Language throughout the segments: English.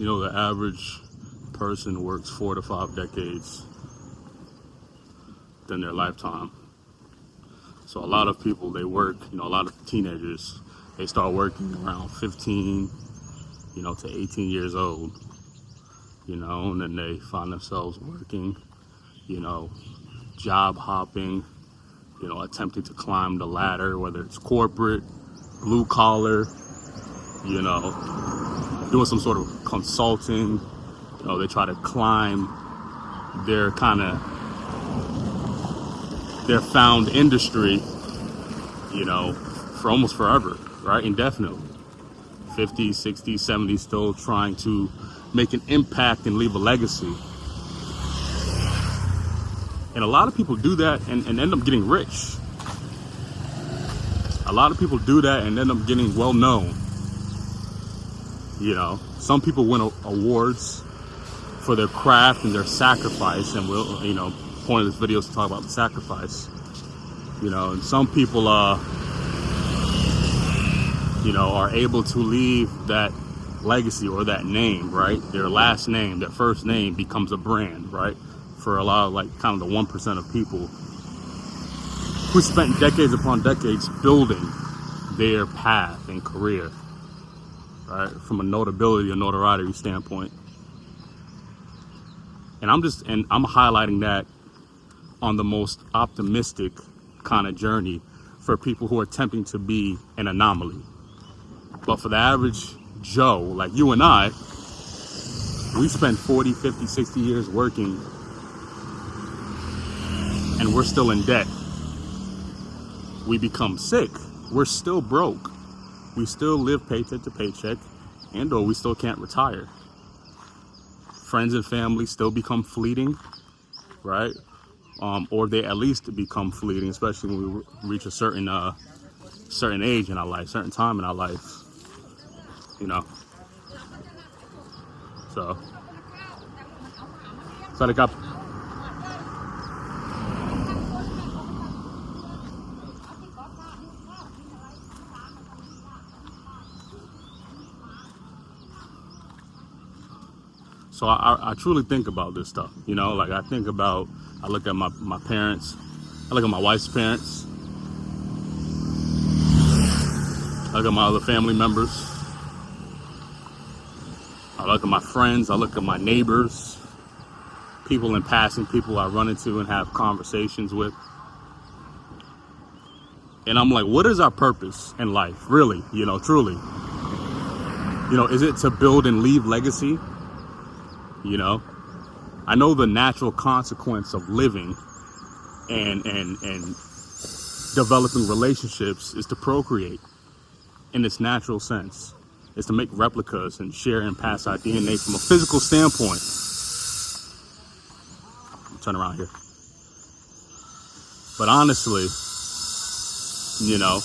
You know, the average person works 4 to 5 decades in their lifetime. So a lot of people, they work, you know, a lot of teenagers, they start working around 15, you know, to 18 years old, you know, and then they find themselves working, you know, job hopping, you know, attempting to climb the ladder, whether it's corporate, blue collar, you know, doing some sort of consulting. You know, they try to climb their their found industry, you know, for almost forever, right? Indefinitely. 50s, 60s, 70s, still trying to make an impact and leave a legacy. And a lot of people do that and end up getting rich. A lot of people do that and end up getting well known. You know, some people win awards for their craft and their sacrifice, and we'll, you know, point of this video is to talk about the sacrifice. You know, and some people you know, are able to leave that legacy or that name, right? Their last name, their first name becomes a brand, right? For a lot of, like, kind of the 1% of people who spent decades upon decades building their path and career, right? From a notability or notoriety standpoint. And I'm highlighting that on the most optimistic kind of journey for people who are attempting to be an anomaly. But for the average Joe, like you and I, we spend 40, 50, 60 years working and we're still in debt. We become sick. We're still broke. We still live paycheck to paycheck, and or we still can't retire. Friends and family still become fleeting, right? Or they at least become fleeting, especially when we reach a certain age in our life, certain time in our life, you know. So they got. So I truly think about this stuff, you know, like I look at my parents, I look at my wife's parents, I look at my other family members, I look at my friends, I look at my neighbors, people in passing, people I run into and have conversations with. And I'm like, what is our purpose in life, really, you know, truly? You know, is it to build and leave legacy? You know, I know the natural consequence of living and developing relationships is to procreate in its natural sense. It's to make replicas and share and pass our DNA from a physical standpoint. Turn around here. But honestly, you know,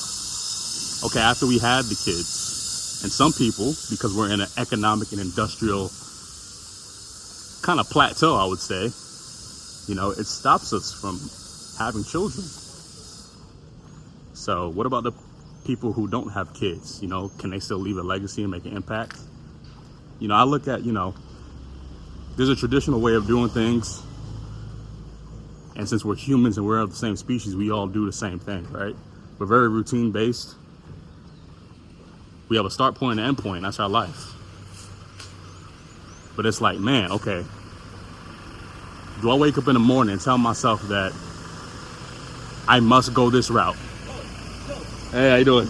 okay, after we had the kids, and some people, because we're in an economic and industrial kind of plateau, I would say, you know, it stops us from having children. So what about the people who don't have kids? You know, can they still leave a legacy and make an impact? You know, I look at, you know, there's a traditional way of doing things, and since we're humans and we're of the same species, we all do the same thing, right? We're very routine based. We have a start point and end point. That's our life. But it's like, man, okay, do I wake up in the morning and tell myself that I must go this route? Hey, how you doing?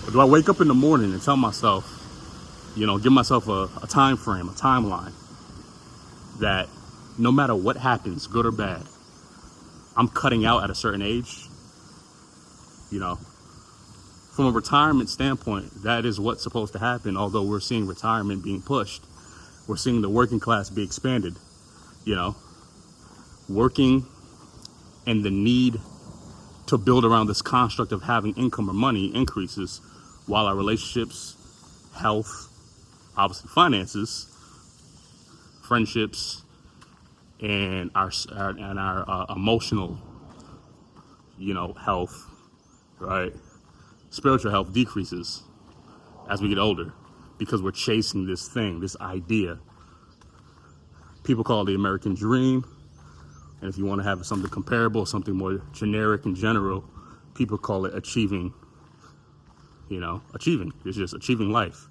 Or do I wake up in the morning and tell myself, you know, give myself a time frame, a timeline, that no matter what happens, good or bad, I'm cutting out at a certain age? You know, from a retirement standpoint, that is what's supposed to happen. Although we're seeing retirement being pushed, we're seeing the working class be expanded, you know, working and the need to build around this construct of having income or money increases, while our relationships, health, obviously finances, friendships, and our emotional, you know, health, right, spiritual health decreases as we get older. because we're chasing this thing, this idea. People call it the American dream. And if you want to have something comparable, something more generic and general, people call it achieving. Achieving. It's just achieving life.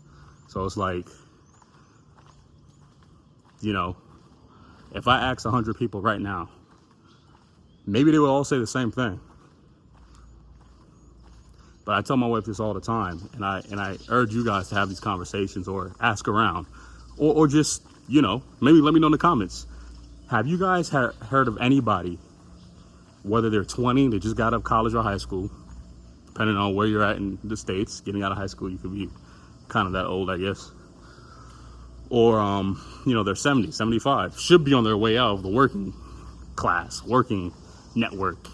So it's like, if I ask 100 people right now, maybe they will all say the same thing. But I tell my wife this all the time, and I urge you guys to have these conversations or ask around, or just, maybe let me know in the comments. Have you guys heard of anybody, whether they're 20, they just got out of college or high school, depending on where you're at in the States, getting out of high school, you could be kind of that old, I guess. Or, they're 70, 75, should be on their way out of the working class, working network,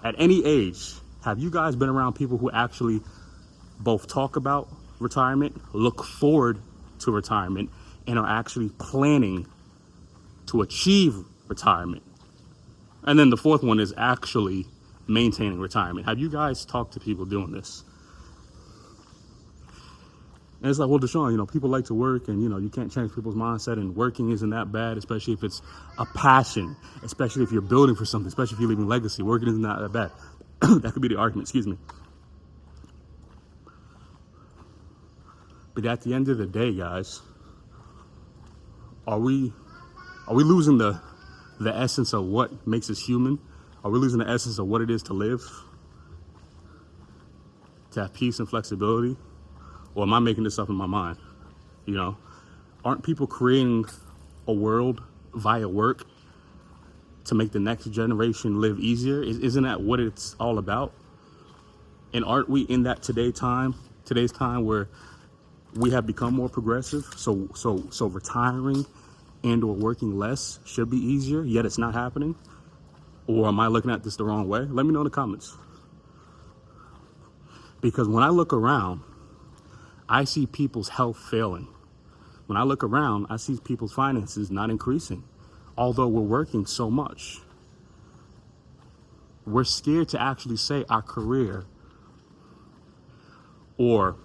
At any age, have you guys been around people who actually both talk about retirement, look forward to retirement, and are actually planning to achieve retirement? And then the fourth one is actually maintaining retirement. Have you guys talked to people doing this? And it's like, well, Deshaun, people like to work, and, you can't change people's mindset, and working isn't that bad, especially if it's a passion, especially if you're building for something, especially if you're leaving legacy. Working isn't that bad. That could be the argument, excuse me. But at the end of the day, guys, are we losing the essence of what makes us human? Are we losing the essence of what it is to live? To have peace and flexibility? Or am I making this up in my mind? Aren't people creating a world via work to make the next generation live easier? Isn't that what it's all about? And aren't we in that today's time where we have become more progressive? So retiring and or working less should be easier, yet it's not happening? Or am I looking at this the wrong way? Let me know in the comments. Because when I look around, I see people's health failing. When I look around, I see people's finances not increasing, although we're working so much. We're scared to actually say our career or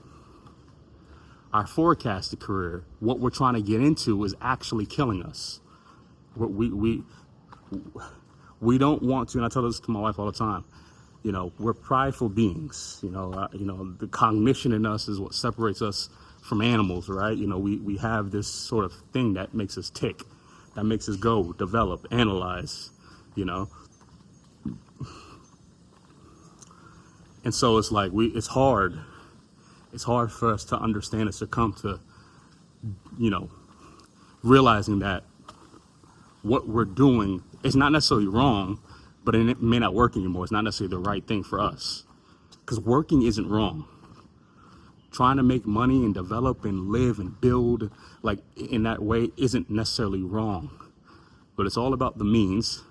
our forecasted career, what we're trying to get into, is actually killing us. We don't want to, and I tell this to my wife all the time, we're prideful beings. The cognition in us is what separates us from animals, right? We have this sort of thing that makes us tick, that makes us go, develop, analyze, And so it's like it's hard for us to understand and succumb to, realizing that what we're doing is not necessarily wrong, but it may not work anymore. It's not necessarily the right thing for us. Because working isn't wrong. Trying to make money and develop and live and build like in that way isn't necessarily wrong. But it's all about the means,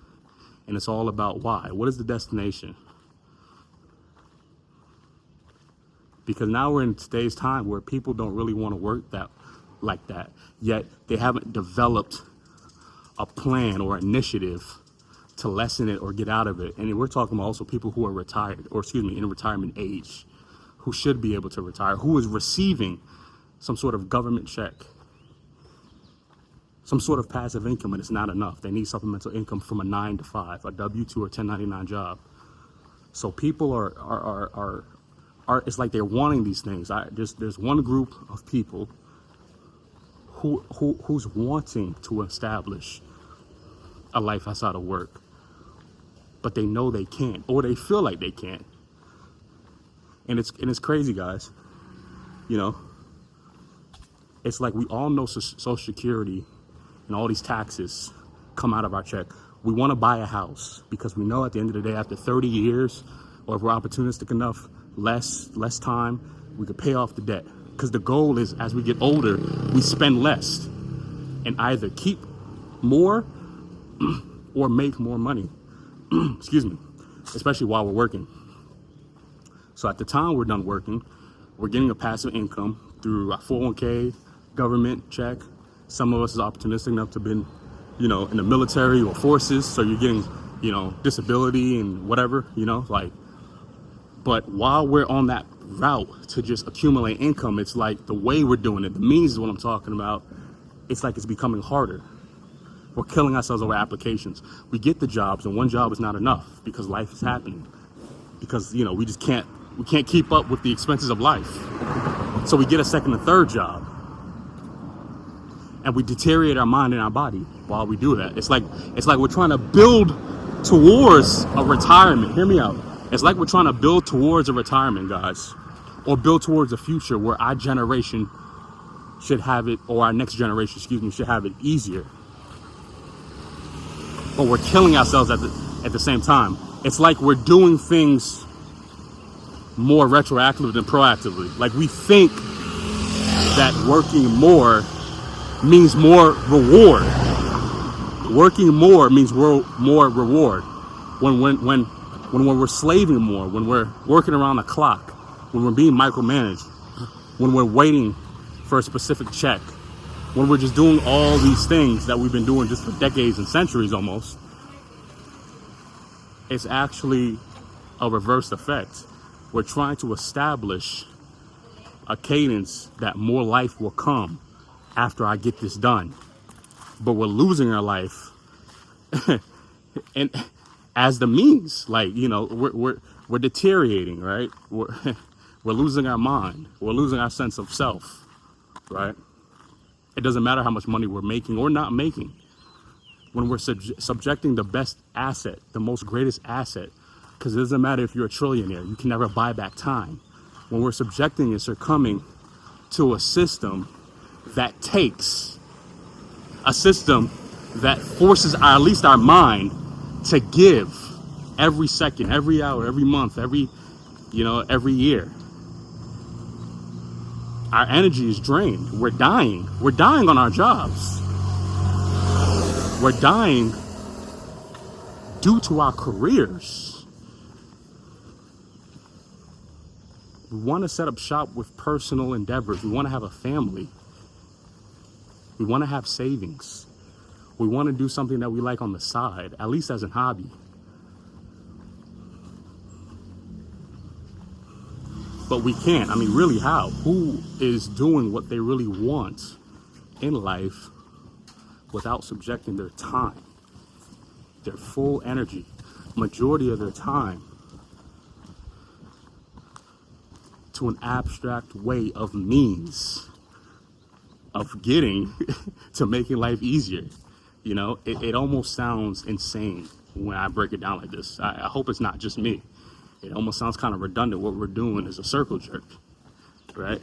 and it's all about why. What is the destination? Because now we're in today's time where people don't really want to work like that. Yet they haven't developed a plan or initiative to lessen it or get out of it. And we're talking about also people who are retired, in retirement age, who should be able to retire, who is receiving some sort of government check, some sort of passive income, and it's not enough. They need supplemental income from a 9-to-5, a W-2 or 1099 job. So people are it's like they're wanting these things. There's one group of people who's wanting to establish a life outside of work, but they know they can't, or they feel like they can't. And it's crazy, guys. It's like we all know Social Security and all these taxes come out of our check. We want to buy a house because we know at the end of the day, after 30 years, or if we're opportunistic enough, less time, we could pay off the debt. Because the goal is, as we get older, we spend less and either keep more or make more money. Excuse me. Especially while we're working. So at the time we're done working, we're getting a passive income through our 401k, government check. Some of us is opportunistic enough to been, in the military or forces. So you're getting, disability and whatever, but while we're on that route to just accumulate income. It's like the way we're doing it, the means is what I'm talking about. It's like it's becoming harder. We're killing ourselves over applications. We get the jobs, and one job is not enough because life is happening. Because, you know, we can't keep up with the expenses of life. So we get a second and third job. And we deteriorate our mind and our body while we do that. It's like we're trying to build towards a retirement. Hear me out. It's like we're trying to build towards a retirement, guys. Or build towards a future where our generation should have it, or our next generation, should have it easier. But we're killing ourselves at the same time. It's like we're doing things more retroactively than proactively. Like we think that working more means more reward. Working more means more reward. When we're slaving more, when we're working around the clock, when we're being micromanaged, when we're waiting for a specific check, when we're just doing all these things that we've been doing just for decades and centuries almost, it's actually a reverse effect. We're trying to establish a cadence that more life will come after I get this done. But we're losing our life and as the means, like, you know, we're deteriorating, right? We're losing our mind. We're losing our sense of self, right? It doesn't matter how much money we're making or not making. When we're subjecting the best asset, the most greatest asset, because it doesn't matter if you're a trillionaire, you can never buy back time. When we're subjecting and succumbing to a system that takes, a system that forces at least our mind to give every second, every hour, every month, every year. Our energy is drained. We're dying. We're dying on our jobs. We're dying due to our careers. We want to set up shop with personal endeavors. We want to have a family. We want to have savings. We want to do something that we like on the side, at least as a hobby. But we can't. I mean, really, how? Who is doing what they really want in life without subjecting their time, their full energy, majority of their time, to an abstract way of means of getting to making life easier? You know, it almost sounds insane when I break it down like this. I hope it's not just me. It almost sounds kind of redundant. What we're doing is a circle jerk, right?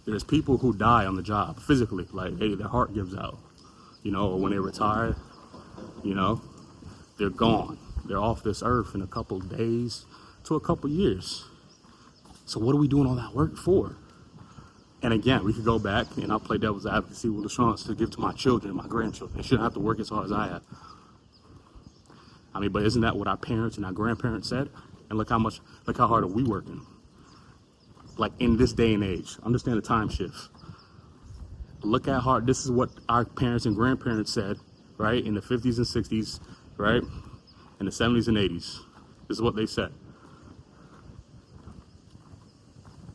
There's people who die on the job physically, like, hey, their heart gives out, you know, or when they retire, you know, they're gone. They're off this earth in a couple of days to a couple of years. So what are we doing all that work for? And again, we could go back and I'll play devil's advocate, see what assurance to give to my children and my grandchildren. They shouldn't have to work as hard as I have. I mean, but isn't that what our parents and our grandparents said? And look how hard are we working? Like in this day and age, understand the time shift. Look how hard, this is what our parents and grandparents said, right? In the 50s and 60s, right? In the 70s and 80s. This is what they said.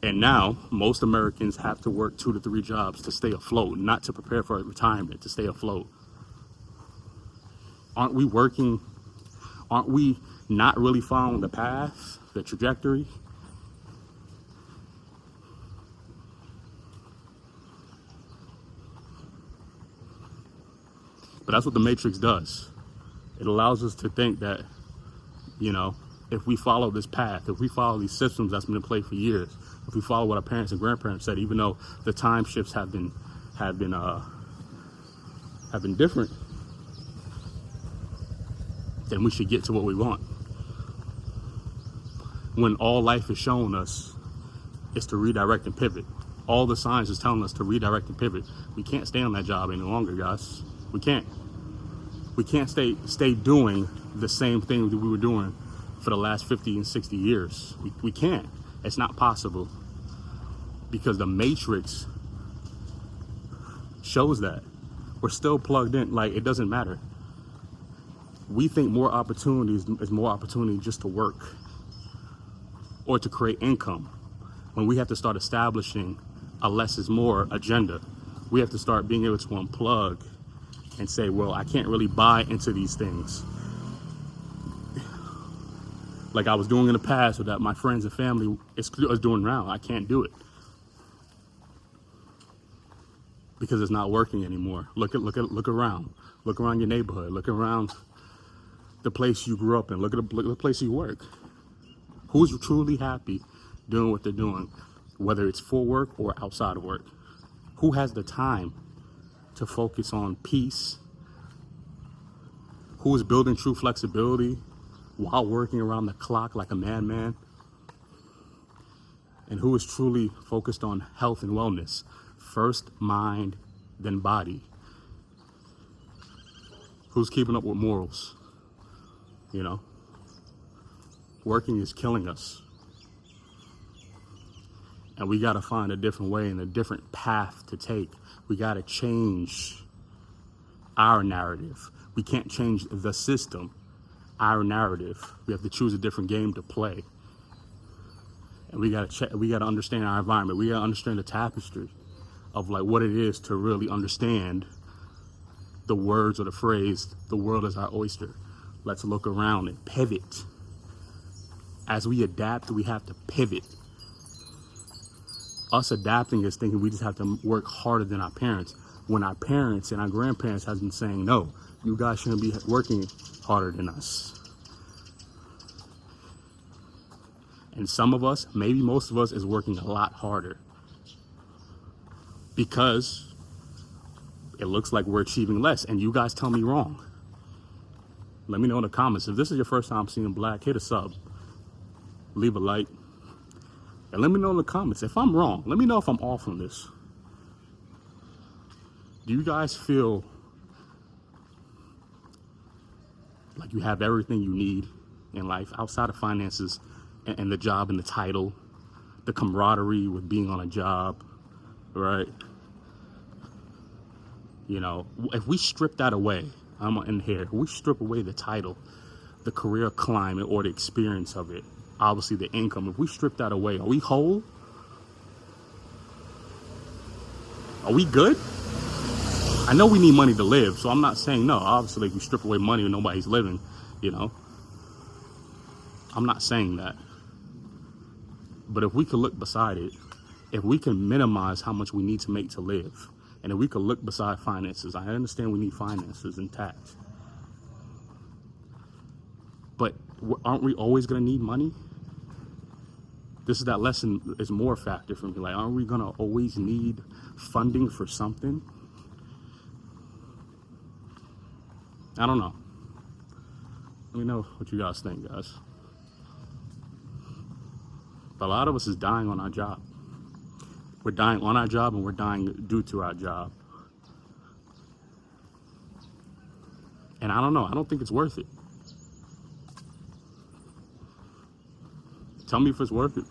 And now, most Americans have to work 2 to 3 jobs to stay afloat, not to prepare for retirement, to stay afloat. Aren't we working? Aren't we not really following the path, the trajectory? But that's what the Matrix does. It allows us to think that, you know, if we follow this path, if we follow these systems that's been in play for years, if we follow what our parents and grandparents said, even though the time shifts have been different, then we should get to what we want. When all life is showing us is to redirect and pivot. All the signs is telling us to redirect and pivot. We can't stay on that job any longer, guys. We can't. We can't stay doing the same thing that we were doing for the last 50 and 60 years. We can't. It's not possible. Because the Matrix shows that. We're still plugged in. Like, it doesn't matter. We think more opportunities is more opportunity just to work. or to create income. When we have to start establishing a less is more agenda, we have to start being able to unplug and say, well, I can't really buy into these things like I was doing in the past, or that my friends and family is doing now. I can't do it because it's not working anymore. Look around. Look around your neighborhood. Look around the place you grew up in. Look at the place you work. Who's truly happy doing what they're doing, whether it's for work or outside of work? Who has the time to focus on peace? Who is building true flexibility while working around the clock like a madman? And who is truly focused on health and wellness? First mind, then body. Who's keeping up with morals? You know, working is killing us. And we got to find a different way and a different path to take. We got to change our narrative. We can't change the system, our narrative. We have to choose a different game to play. And we got to understand our environment. We got to understand the tapestry of like what it is to really understand the words or the phrase, the world is our oyster. Let's look around and pivot. As we adapt, we have to pivot. Us adapting is thinking we just have to work harder than our parents, when our parents and our grandparents have been saying, no, you guys shouldn't be working harder than us. And some of us, maybe most of us, is working a lot harder because it looks like we're achieving less. And you guys tell me wrong. Let me know in the comments. If this is your first time seeing Black, hit a sub, leave a like, and let me know in the comments if I'm wrong. Let me know if I'm off on this. Do you guys feel like you have everything you need in life outside of finances and the job and the title, the camaraderie with being on a job, right? You know, if we strip that away, I'm in here, if we strip away the title, the career climate, or the experience of it, obviously the income, if we strip that away, are we whole? Are we good? I know we need money to live, so I'm not saying no. Obviously, if we strip away money, nobody's living, you know. I'm not saying that. But if we could look beside it, if we can minimize how much we need to make to live, and if we could look beside finances, I understand we need finances intact. But aren't we always going to need money? This is that lesson is more factor for me. Like, aren't we going to always need funding for something? I don't know. Let me know what you guys think, guys. But a lot of us is dying on our job. We're dying on our job, and we're dying due to our job. And I don't know. I don't think it's worth it. Tell me if it's worth it.